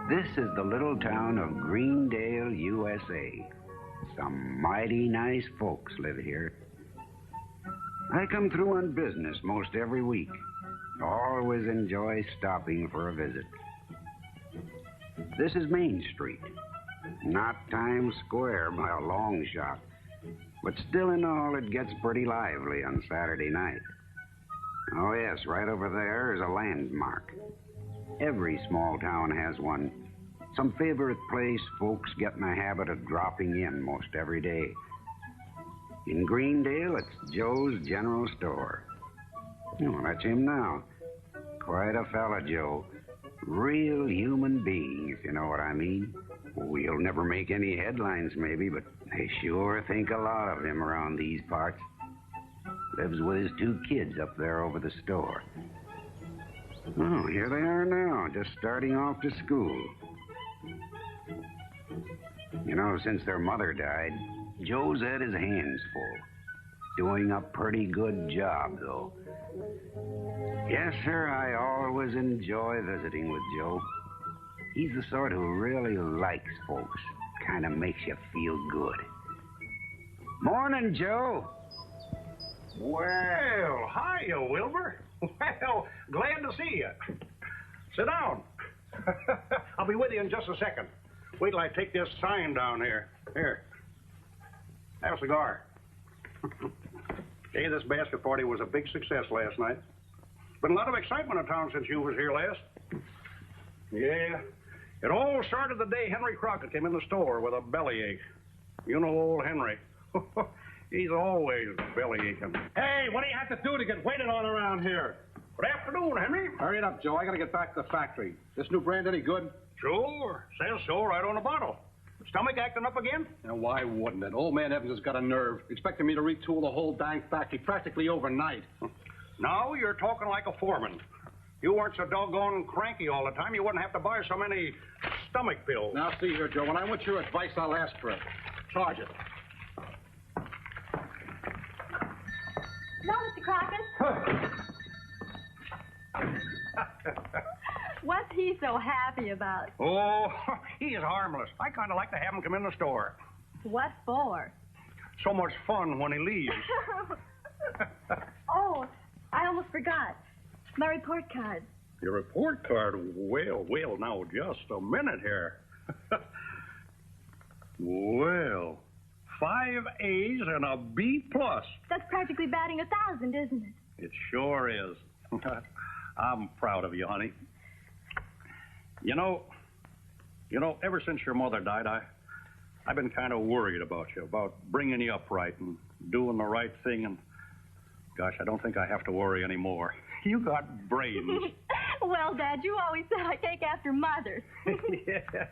This is the little town of Greendale, USA. Some mighty nice folks live here. I come through on business most every week. Always enjoy stopping for a visit. This is Main Street. Not Times Square by a long shot. But still in all, it gets pretty lively on Saturday night. Oh yes, right over there is a landmark. Every small town has one. Some favorite place folks get in the habit of dropping in most every day. In Greendale, it's Joe's General Store. Oh, that's him now. Quite a fella, Joe. Real human being, if you know what I mean. We'll never make any headlines, maybe, but they sure think a lot of him around these parts. Lives with his 2 kids up there over the store. Oh, here they are now, just starting off to school. You know, since their mother died, Joe's had his hands full. Doing a pretty good job, though. Yes, sir, I always enjoy visiting with Joe. He's the sort who really likes folks. Kind of makes you feel good. Morning, Joe. Well, hiya, Wilbur. Well, glad to see you. Sit down. I'll be with you in just a second. Wait till I take this sign down here. Here. Have a cigar. Hey, this basket party was a big success last night. Been a lot of excitement in town since you was here last. Yeah. It all started the day Henry Crockett came in the store with a bellyache. You know old Henry. He's always bellyaching. Hey, what do you have to do to get waited on around here? Good afternoon, Henry. Hurry it up, Joe. I gotta get back to the factory. This new brand any good? Sure. Says so right on the bottle. Stomach acting up again? And why wouldn't it? Old man Evans has got a nerve. Expecting me to retool the whole dang factory practically overnight. Now you're talking like a foreman. You weren't so doggone cranky all the time, you wouldn't have to buy so many stomach pills. Now, see here, Joe. When I want your advice, I'll ask for it. Charge it. No, Mr. Crockett. What's he so happy about? Oh, he is harmless. I kind of like to have him come in the store. What for? So much fun when he leaves. Oh, I almost forgot. My report card. Your report card? Well, now, just a minute here. Well, 5 A's and a B+. That's practically batting 1,000, isn't it? It sure is. I'm proud of you, honey. You know, ever since your mother died, I've been kind of worried about you, about bringing you up right and doing the right thing, and gosh, I don't think I have to worry anymore. You got brains. Well, Dad, you always said I take after Mother. Yeah.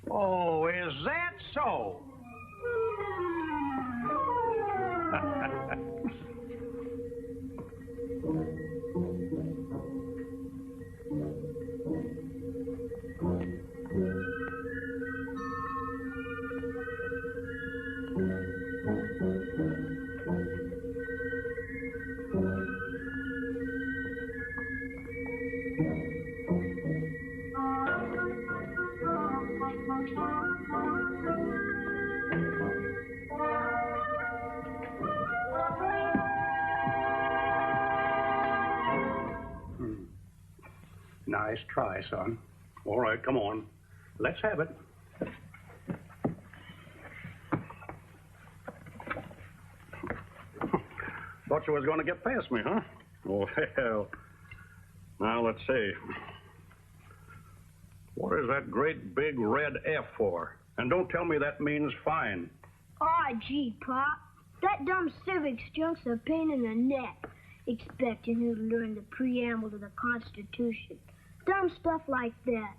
Oh, is that so? Nice try, son. All right, come on. Let's have it. Thought you was going to get past me, huh? Well, now let's see. What is that great big red F for? And don't tell me that means fine. Aw, gee, Pop. That dumb civics junk's a pain in the neck. Expecting you to learn the preamble to the Constitution. Dumb stuff like that.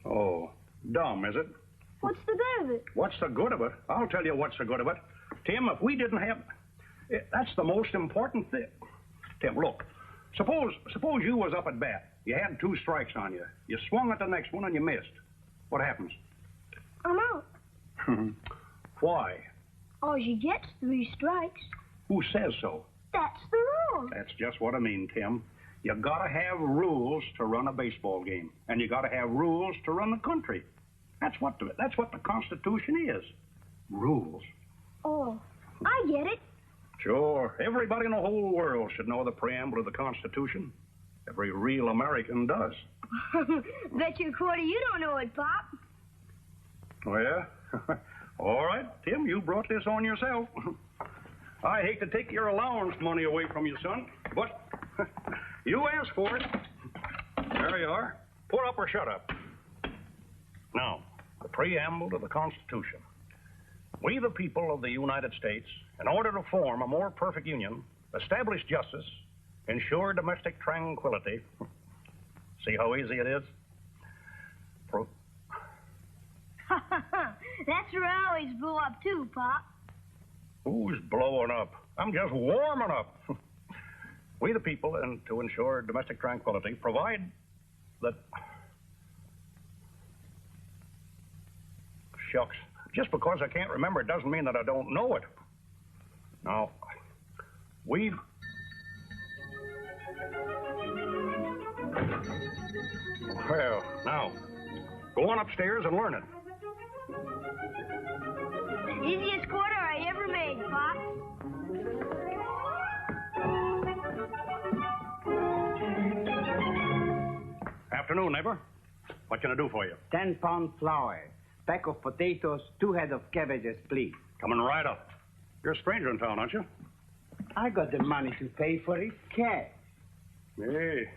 Oh, dumb, is it? What's the good of it? What's the good of it? I'll tell you what's the good of it. Tim, if we didn't have... That's the most important thing. Tim, look. Suppose you was up at bat. You had 2 strikes on you. You swung at the next one and you missed. What happens? I'm out. Why? All you get's 3 strikes. Who says so? That's the rule. That's just what I mean, Tim. You gotta have rules to run a baseball game, and you gotta have rules to run the country. That's what the Constitution is. Rules. Oh, I get it. Sure. Everybody in the whole world should know the preamble of the Constitution. Every real American does. Bet you a quarter you don't know it, Pop. Oh, yeah? All right, Tim, you brought this on yourself. I hate to take your allowance money away from you, son, but you asked for it. There you are. Put up or shut up. Now, the preamble to the Constitution. We, the people of the United States, in order to form a more perfect union, establish justice, ensure domestic tranquility. See how easy it is? That's where I always blow up, too, Pop. Who's blowing up? I'm just warming up. We, the people, and to ensure domestic tranquility, provide that... Shucks. Just because I can't remember it doesn't mean that I don't know it. Now, we... Well, now, go on upstairs and learn it. Easiest quarter I ever made, Pop. Afternoon, neighbor. What can I do for you? 10-pound flour, pack of potatoes, 2 head of cabbages, please. Coming right up. You're a stranger in town, aren't you? I got the money to pay for it, cash. Hey,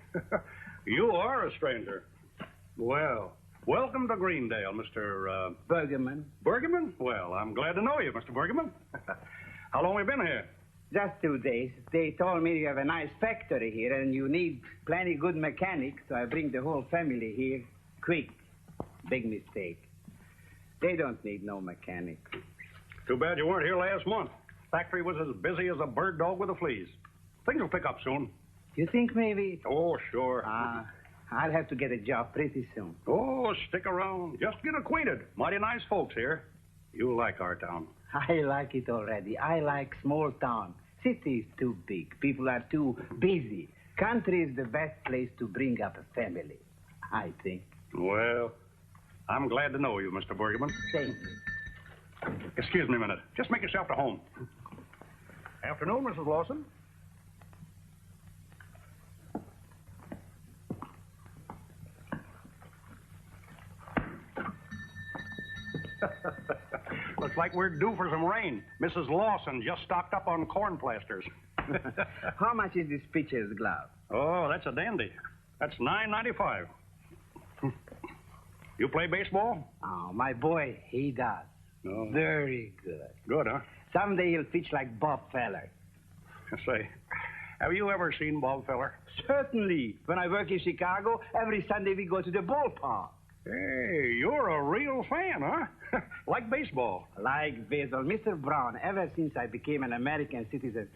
you are a stranger. Well, welcome to Greendale, Mr. Bergerman. Bergerman? Well, I'm glad to know you, Mr. Bergerman. How long have you been here? Just 2 days. They told me you have a nice factory here and you need plenty good mechanics, so I bring the whole family here. Quick. Big mistake. They don't need no mechanic. Too bad you weren't here last month. Factory was as busy as a bird dog with the fleas. Things will pick up soon. You think maybe? Oh, sure. I'll have to get a job pretty soon. Oh, stick around. Just get acquainted. Mighty nice folks here. You'll like our town. I like it already. I like small town. City is too big. People are too busy. Country is the best place to bring up a family, I think. Well, I'm glad to know you, Mr. Bergerman. Thank you. Excuse me a minute. Just make yourself at home. Afternoon, Mrs. Lawson. Looks like we're due for some rain. Mrs. Lawson just stocked up on corn plasters. How much is this pitcher's glove? Oh, that's a dandy. That's $9.95. You play baseball? Oh, my boy, he does. No. Very good. Good, huh? Someday he'll pitch like Bob Feller. Say, have you ever seen Bob Feller? Certainly. When I work in Chicago, every Sunday we go to the ballpark. Hey, you're a real fan, huh? Like baseball. Like baseball. Mr. Brown, ever since I became an American citizen,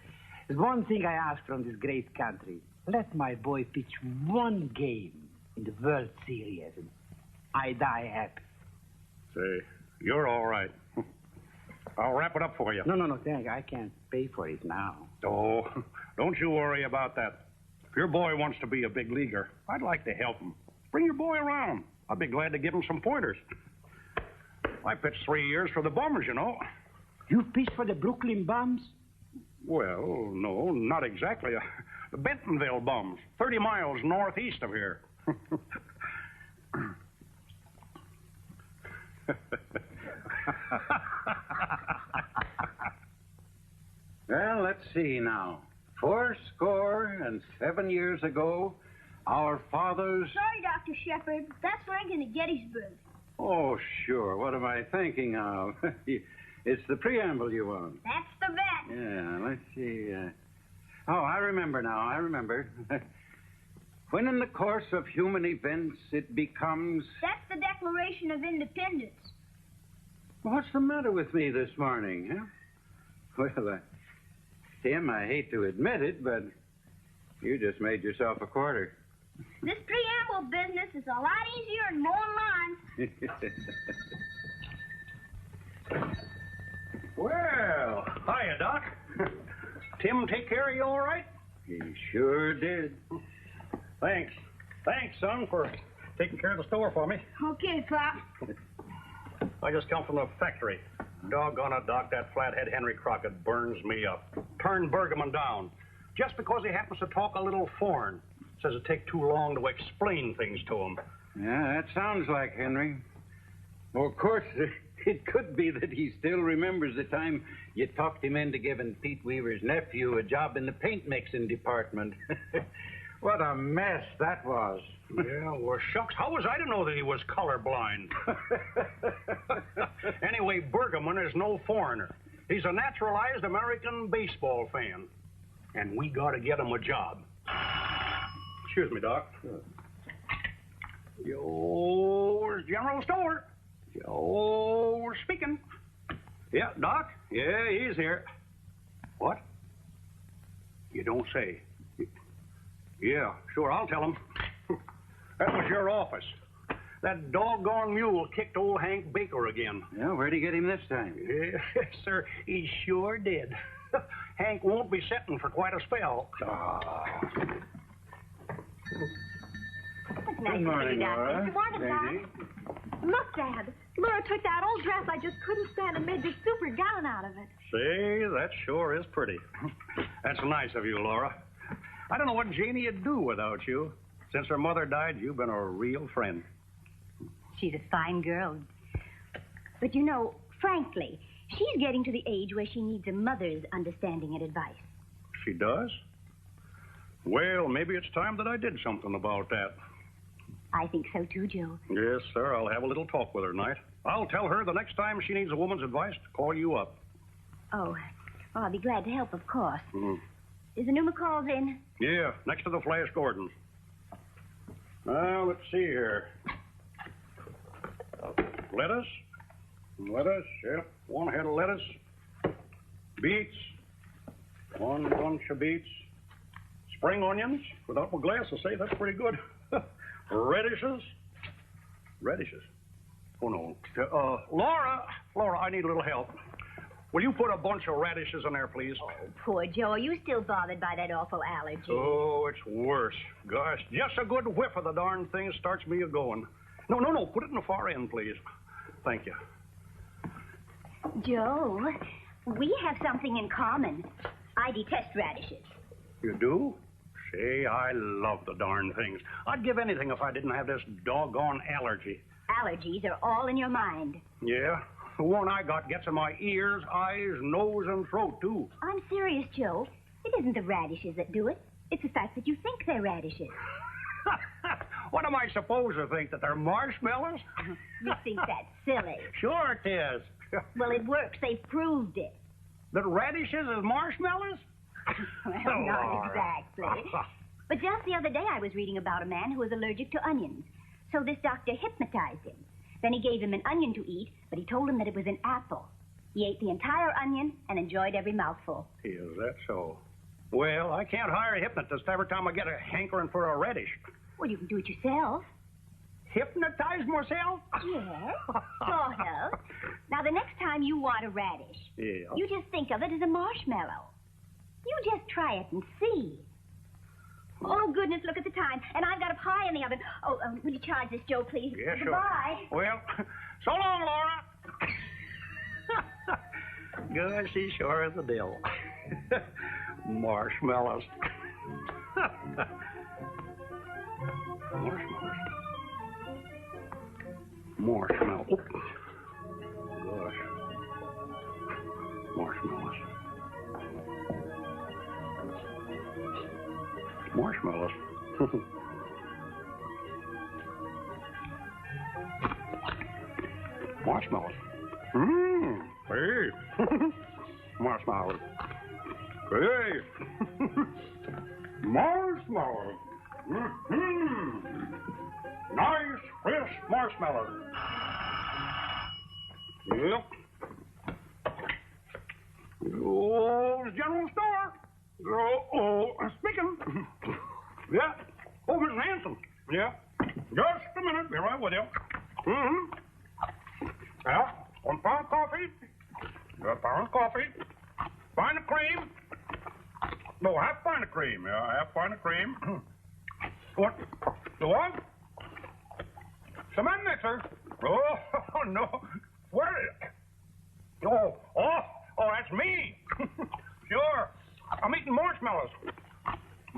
there's one thing I ask from this great country. Let my boy pitch one game in the World Series, and I die happy. Say, you're all right. I'll wrap it up for you. No, thank you. I can't pay for it now. Oh, don't you worry about that. If your boy wants to be a big leaguer, I'd like to help him. Bring your boy around. I'd be glad to give him some pointers. I pitched 3 years for the Bums, you know. You pitched for the Brooklyn Bums? Well, no, not exactly. The Bentonville Bums, 30 miles northeast of here. Well, let's see now. 87 years ago, our fathers... Sorry, Dr. Shepard. That's Lincoln at Gettysburg. Oh, sure. What am I thinking of? It's the preamble you want. That's the bet. Yeah, let's see. Oh, I remember now. I remember. When in the course of human events it becomes... That's the Declaration of Independence. What's the matter with me this morning, huh? Well, Tim, I hate to admit it, but you just made yourself a quarter. This preamble business is a lot easier and more lines. Well, hiya, Doc. Tim take care of you all right? He sure did. Thanks. Thanks, son, for taking care of the store for me. Okay, Pop. I just come from the factory. Doggone it, Doc, that flathead Henry Crockett burns me up. Turned Bergman down. Just because he happens to talk a little foreign. Says it take too long to explain things to him. Yeah, that sounds like Henry. Well, of course, it could be that he still remembers the time you talked him into giving Pete Weaver's nephew a job in the paint mixing department. What a mess that was. Yeah, well, shucks, how was I to know that he was colorblind? Anyway, Bergman is no foreigner. He's a naturalized American baseball fan. And we got to get him a job. Excuse me, Doc. Yours General Store. Yours speaking. Yeah, Doc? Yeah, he's here. What? You don't say. Yeah, sure, I'll tell him. That was your office. That doggone mule kicked old Hank Baker again. Yeah, where'd he get him this time? Yes, sir, he sure did. Hank won't be sitting for quite a spell. Good morning, Laura. Good morning, Lady. Pop. Look, Dad. Laura took that old dress I just couldn't stand and made this super gown out of it. See, that sure is pretty. That's nice of you, Laura. I don't know what Janie would do without you. Since her mother died, you've been a real friend. She's a fine girl. But you know, frankly, she's getting to the age where she needs a mother's understanding and advice. She does? Well, maybe it's time that I did something about that. I think so too, Joe. Yes, sir. I'll have a little talk with her tonight. I'll tell her the next time she needs a woman's advice to call you up. Oh, well, I'll be glad to help, of course. Mm. Is the new McCall's in? Yeah, next to the Flash Gordon. Now, let's see here. Lettuce. Lettuce, yep. One head of lettuce. Beets. One bunch of beets. Spring onions. Without my glasses, say that's pretty good. Radishes. Radishes. Oh, no. Laura, I need a little help. Will you put a bunch of radishes in there, please? Oh, poor Joe. Are you still bothered by that awful allergy? Oh, it's worse. Gosh, just a good whiff of the darn thing starts me a-going. No. Put it in the far end, please. Thank you. Joe, we have something in common. I detest radishes. You do? Say, I love the darn things. I'd give anything if I didn't have this doggone allergy. Allergies are all in your mind. Yeah? The one I got gets in my ears, eyes, nose, and throat, too. I'm serious, Joe. It isn't the radishes that do it. It's the fact that you think they're radishes. What am I supposed to think, that they're marshmallows? You think that's silly. Sure it is. Well, it works. They've proved it. That radishes is marshmallows? Well, not exactly. But just the other day I was reading about a man who was allergic to onions. So this doctor hypnotized him. Then he gave him an onion to eat, but he told him that it was an apple. He ate the entire onion and enjoyed every mouthful. Is that so? Well, I can't hire a hypnotist every time I get a hankering for a radish. Well, you can do it yourself. Hypnotize myself? Yes, sort of. Now, the next time you want a radish, Yeah. you just think of it as a marshmallow. You just try it and see. Oh, goodness, look at the time. And I've got a pie in the oven. Oh, will you charge this, Joe, please? Yeah, sure. Goodbye. Well, so long, Laura. Good, she sure is a deal. Marshmallows. Marshmallows. Oh. Gosh. Marshmallows. Marshmallows. Marshmallows. Hey. Marshmallows. Hey. Marshmallows. Nice, crisp marshmallows. Yep. Oh, General Store. Speaking. Yeah. Oh, Mr. Hanson. Yeah. Just a minute. Be right with you. Yeah. 1 pound coffee. 1 pound coffee. Pint of cream. No, half pint of cream. Yeah, half pint of cream. What? The what? Cement mixer? Oh, no. Where? Oh, that's me. Sure. I'm eating marshmallows.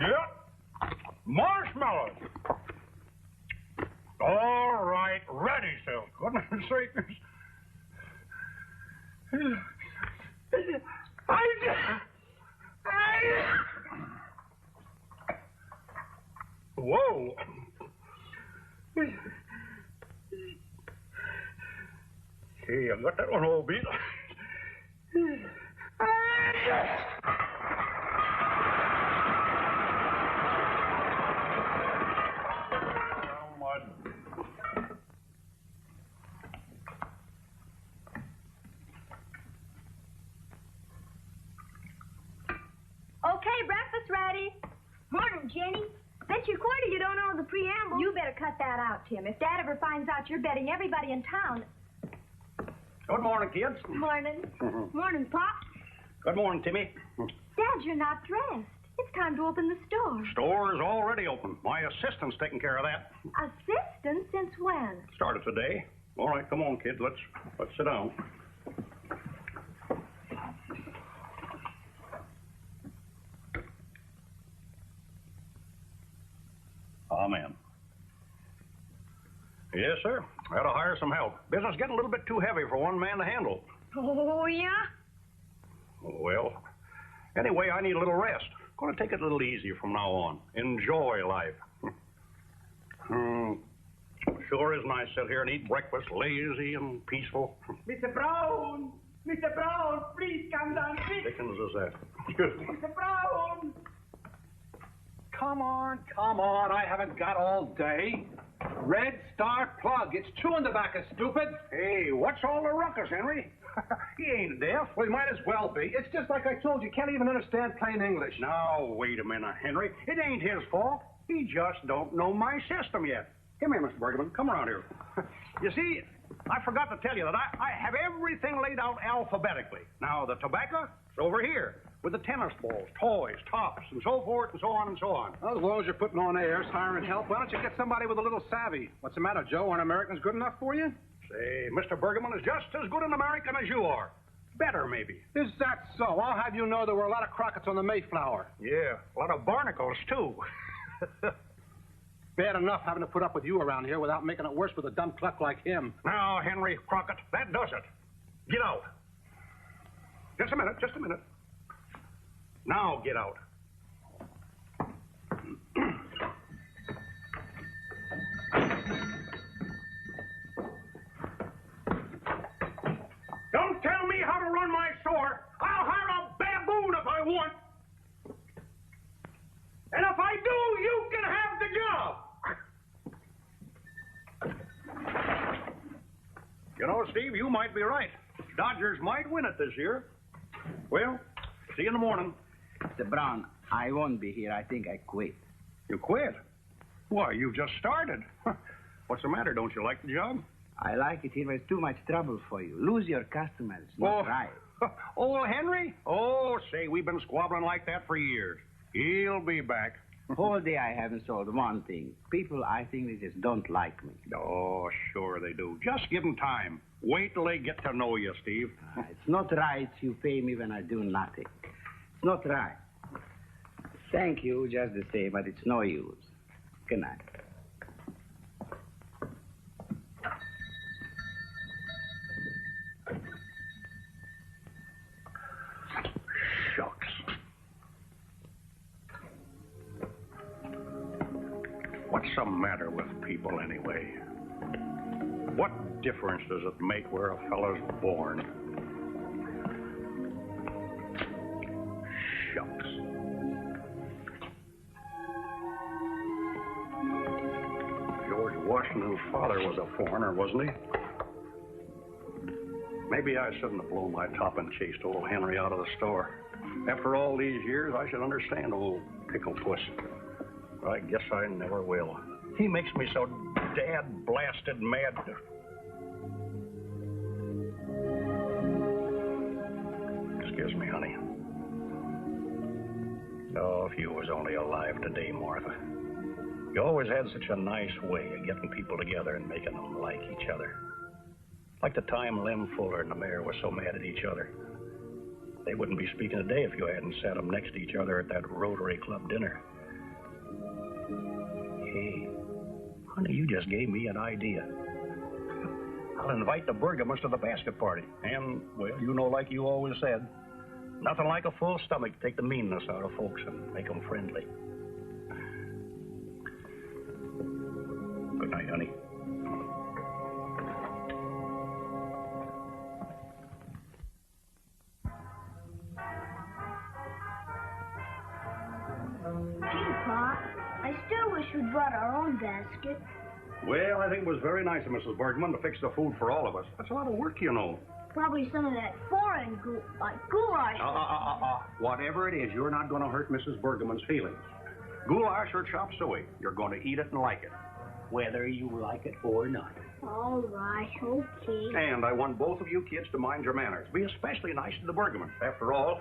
Yep. Marshmallows. All right, ready, Sil. Goodness sake. Whoa. Hey, I got that one all beat. Okay, breakfast ready. Morning, Jenny. Bet your quarter you don't know the preamble. You better cut that out, Tim. If Dad ever finds out you're betting everybody in town. Good morning, kids. Morning. Morning, Pop. Good morning, Timmy. Dad, you're not dressed. It's time to open the store. Store is already open. My assistant's taking care of that. Assistant? Since when? Started today. All right, come on, kids. Let's sit down. Amen. Yes, sir. I had to hire some help. Business getting a little bit too heavy for one man to handle. Oh, yeah? Well, anyway, I need a little rest. Going to take it a little easy from now on. Enjoy life. Sure is nice to sit here and eat breakfast, lazy and peaceful. Mr. Brown! Mr. Brown, please come down quick! Dickens is that? Excuse me. Mr. Brown! Come on. I haven't got all day. Red Star plug. It's chewing tobacco, stupid. Hey, what's all the ruckus, Henry? He ain't deaf. Well, he might as well be. It's just like I told you. Can't even understand plain English. Now, wait a minute, Henry. It ain't his fault. He just don't know my system yet. Come here, Mr. Bergman. Come around here. You see, I forgot to tell you that I have everything laid out alphabetically. Now, the tobacco is over here with the tennis balls, toys, tops, and so forth, and so on and so on. Well, as long as you're putting on airs, hiring help, why don't you get somebody with a little savvy? What's the matter, Joe? Aren't Americans good enough for you? Say, Mr. Bergman is just as good an American as you are. Better, maybe. Is that so? I'll have you know there were a lot of Crockett's on the Mayflower. Yeah, a lot of barnacles, too. Bad enough having to put up with you around here without making it worse with a dumb cluck like him. Now, Henry Crockett, that does it. Get out. Just a minute. Now get out. Don't tell me how to run my store. I'll hire a baboon if I want. And if I do, you can have the job. You know, Steve, you might be right. Dodgers might win it this year. Well, see you in the morning. Mr. Brown, I won't be here. I think I quit. You quit? Why, you've just started. What's the matter? Don't you like the job? I like it here, but it's too much trouble for you. Lose your customers. Not right. Old Henry? Oh, say, we've been squabbling like that for years. He'll be back. All day I haven't sold one thing. People, I think they just don't like me. Oh, sure they do. Just give them time. Wait till they get to know you, Steve. It's not right you pay me when I do nothing. It's not right. Thank you just the same, but it's no use. Good night. Shucks. What's the matter with people anyway? What difference does it make where a fella's born? Shucks. George Washington's father was a foreigner, wasn't he? Maybe I shouldn't have blown my top and chased old Henry out of the store. After all these years, I should understand old Pickle Puss. But I guess I never will. He makes me so dad-blasted mad. Excuse me, honey. Oh, if you was only alive today, Martha. You always had such a nice way of getting people together and making them like each other. Like the time Lem Fuller and the mayor were so mad at each other. They wouldn't be speaking today if you hadn't sat them next to each other at that Rotary Club dinner. Hey, honey, you just gave me an idea. I'll invite the Bergamans to the basket party. And, well, you know, like you always said, nothing like a full stomach to take the meanness out of folks and make them friendly. Good night, honey. Gee, Pa, I still wish we'd brought our own basket. Well, I think it was very nice of Mrs. Bergman to fix the food for all of us. That's a lot of work, you know. Probably some of that foreign like goulash. Whatever it is, you're not going to hurt Mrs. Bergman's feelings. Goulash or chop suey, you're going to eat it and like it, whether you like it or not. All right, okay. And I want both of you kids to mind your manners. Be especially nice to the Bergamans. After all,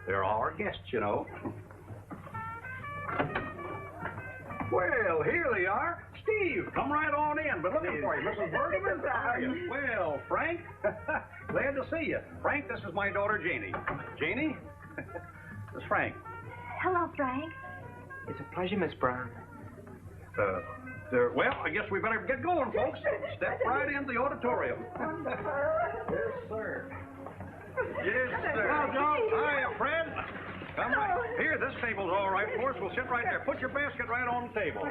they're our guests, you know. Well, here they are. Steve, come right on in. Been looking for you. Mrs. Bergman, how are you? Well, Frank, glad to see you. Frank, this is my daughter, Janie. Janie, this is Frank. Hello, Frank. It's a pleasure, Miss Brown. Well, I guess we better get going, folks. Step right into the auditorium. Yes, sir. Yes, sir. Well, John. Hiya, Fred. Come right. Here, this table's all right for us. We'll sit right there. Put your basket right on the table.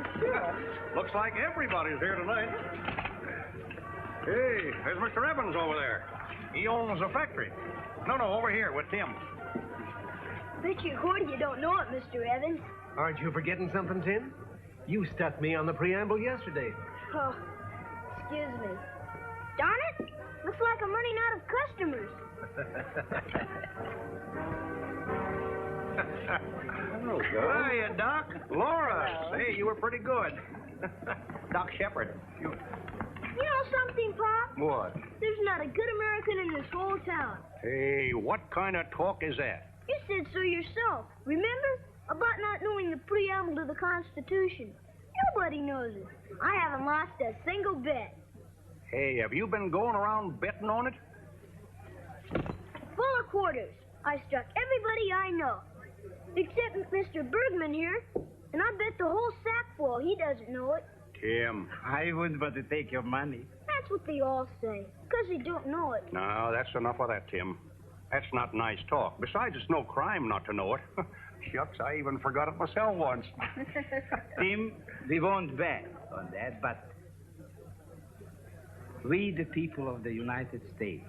Looks like everybody's here tonight. Hey, there's Mr. Evans over there. He owns a factory. No, over here with Tim. Bet you quarter you don't know it, Mr. Evans. Aren't you forgetting something, Tim? You stuck me on the preamble yesterday. Oh, excuse me. Darn it! Looks like I'm running out of customers. Hello, hiya, Doc. Laura. Hey, you were pretty good. Doc Shepard. You know something, Pop? What? There's not a good American in this whole town. Hey, what kind of talk is that? You said so yourself. Remember? About not knowing the preamble to the Constitution. Nobody knows it. I haven't lost a single bet. Hey, have you been going around betting on it? Full of quarters. I struck everybody I know. Except Mr. Bergman here. And I bet the whole sack full. He doesn't know it. Tim. I wouldn't want to take your money. That's what they all say. Because they don't know it. No, that's enough of that, Tim. That's not nice talk. Besides, it's no crime not to know it. Shucks, I even forgot it myself once. Tim, we won't bet on that, but we, the people of the United States,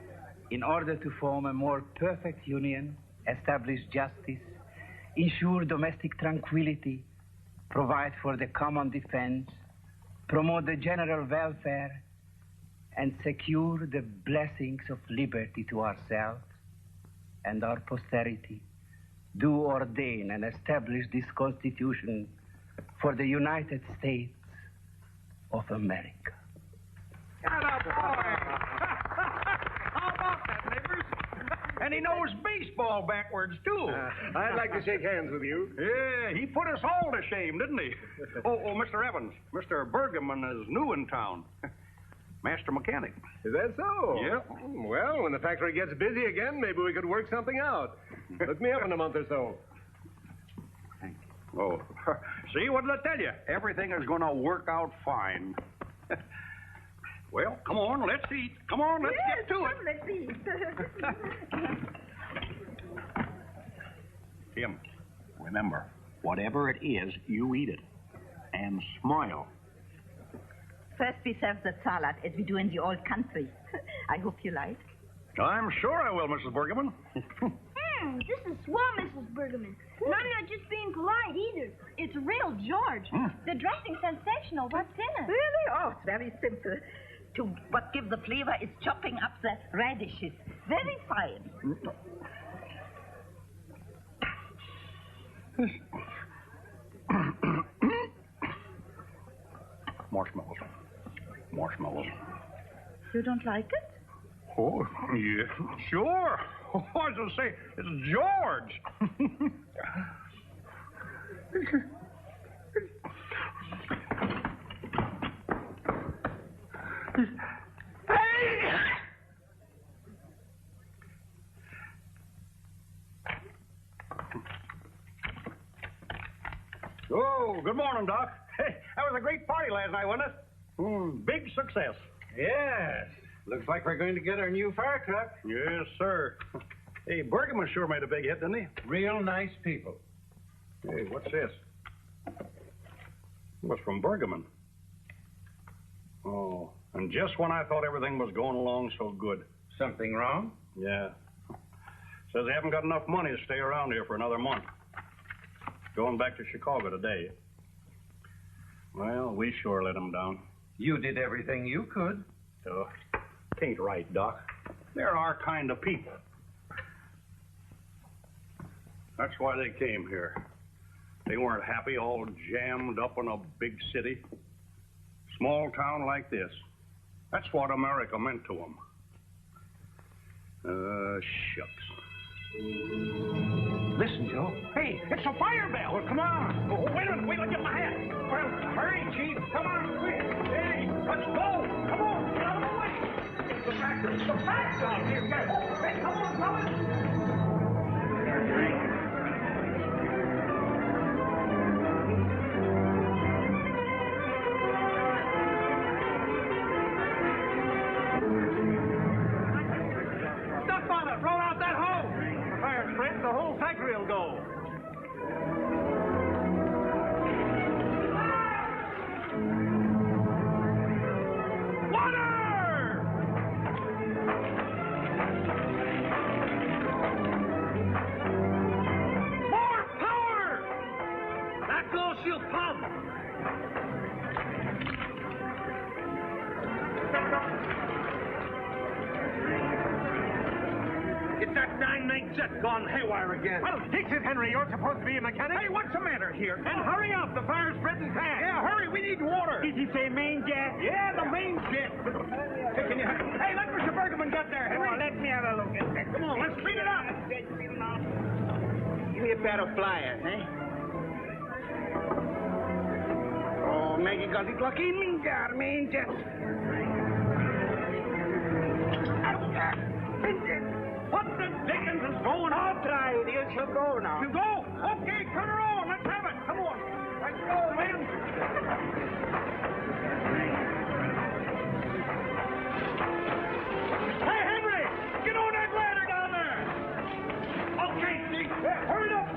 in order to form a more perfect union, establish justice, ensure domestic tranquility, provide for the common defense, promote the general welfare, and secure the blessings of liberty to ourselves and our posterity, do ordain and establish this Constitution for the United States of America. Shut up, boy. How about that, neighbors? And he knows baseball backwards, too. I'd like to shake hands with you. Yeah, he put us all to shame, didn't he? Oh, Mr. Evans, Mr. Bergman is new in town. Master mechanic. Is that so? Yep. Well, when the factory gets busy again, maybe we could work something out. Look me up in a month or so. Oh, see, what did I tell you? Everything is going to work out fine. Well, come on, let's eat. Come on, let's get to it. Let's eat. Tim, remember, whatever it is, you eat it. And smile. First we serve the salad, as we do in the old country. I hope you like. I'm sure I will, Mrs. Bergman. This is swell, Mrs. Bergman. And I'm not just being polite either. It's real George. The dressing's sensational. What's in it? Really? Oh, it's very simple. To what gives the flavor is chopping up the radishes. Very fine. Marshmallows. You don't like it? Oh, yeah, sure. Oh, I was going to say, it's George. Oh, good morning, Doc. Hey, that was a great party last night, wasn't it? Big success. Yes. Looks like we're going to get our new fire truck. Yes, sir. Hey, Bergman sure made a big hit, didn't he? Real nice people. Hey, what's this? It was from Bergman. Oh, and just when I thought everything was going along so good. Something wrong? Yeah. Says they haven't got enough money to stay around here for another month. Going back to Chicago today. Well, we sure let them down. You did everything you could. Ain't right, Doc. They're our kind of people. That's why they came here. They weren't happy all jammed up in a big city. Small town like this. That's what America meant to them. Shucks. Listen, Joe. Hey, it's a fire bell. Well, come on. Oh, wait a minute. Wait, I'll get my hat. Well, hurry, Chief. Come on, quick. Hey, let's go. Come on. Get out of the way. It's the factory. It's the factory. Here, get it. Hey, come on, fellas. Stop on it. Roll out that hose. The fire spreads, the whole factory will go. It's that dynamite jet gone haywire again. Well, fix it, Henry. You're supposed to be a mechanic. Hey, what's the matter here? And hurry up. The fire's spreading fast. Yeah, hurry. We need water. Did you say main jet? Yeah, the main jet. Hey, can you... Hey, let Mr. Bergman get there, Henry. Oh, let me have a look at that. Come on, let's speed it up. Give me a pair of pliers, eh? Oh, Maggie got it lucky in me, jar, main jet. What the dickens is going on? I'll try it. You shall go now. You go? Okay, turn her on. Let's have it. Come on. Let's go, man. Hey, Henry! Get on that ladder down there. Okay, Steve. Hurry up.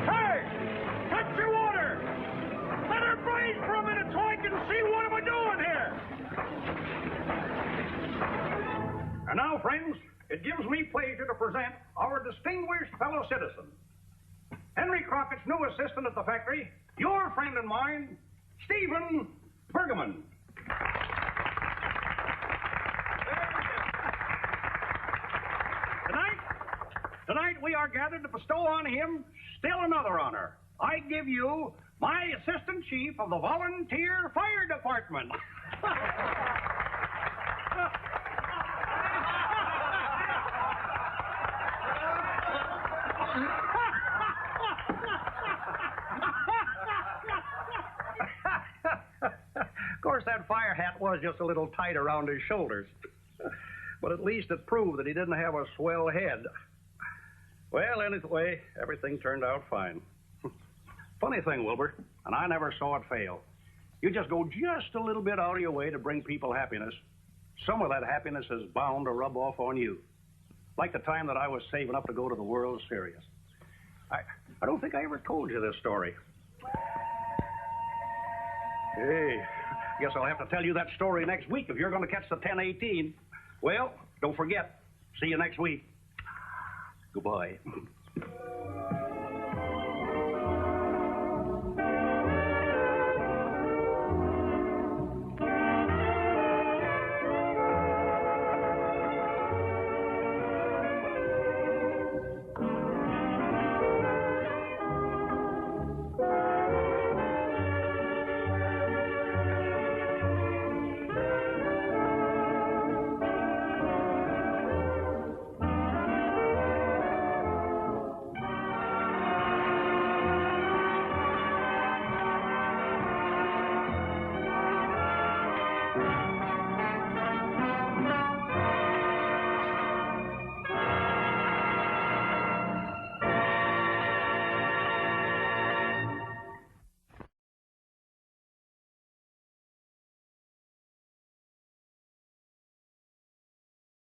Hey! Touch your water. Let her breathe for a minute so I can see what am I doing here. And now, friends, it gives me pleasure to present our distinguished fellow citizen, Henry Crockett's new assistant at the factory, your friend and mine, Stephen Bergman. Tonight we are gathered to bestow on him still another honor. I give you my assistant chief of the volunteer fire department. Of course, that fire hat was just a little tight around his shoulders. But at least it proved that he didn't have a swell head. Well, anyway, everything turned out fine. Funny thing, Wilbur, and I never saw it fail. You just go just a little bit out of your way to bring people happiness. Some of that happiness is bound to rub off on you. Like the time that I was saving up to go to the World Series. I don't think I ever told you this story. Hey, guess I'll have to tell you that story next week if you're going to catch the 10-18. Well, don't forget. See you next week. Goodbye.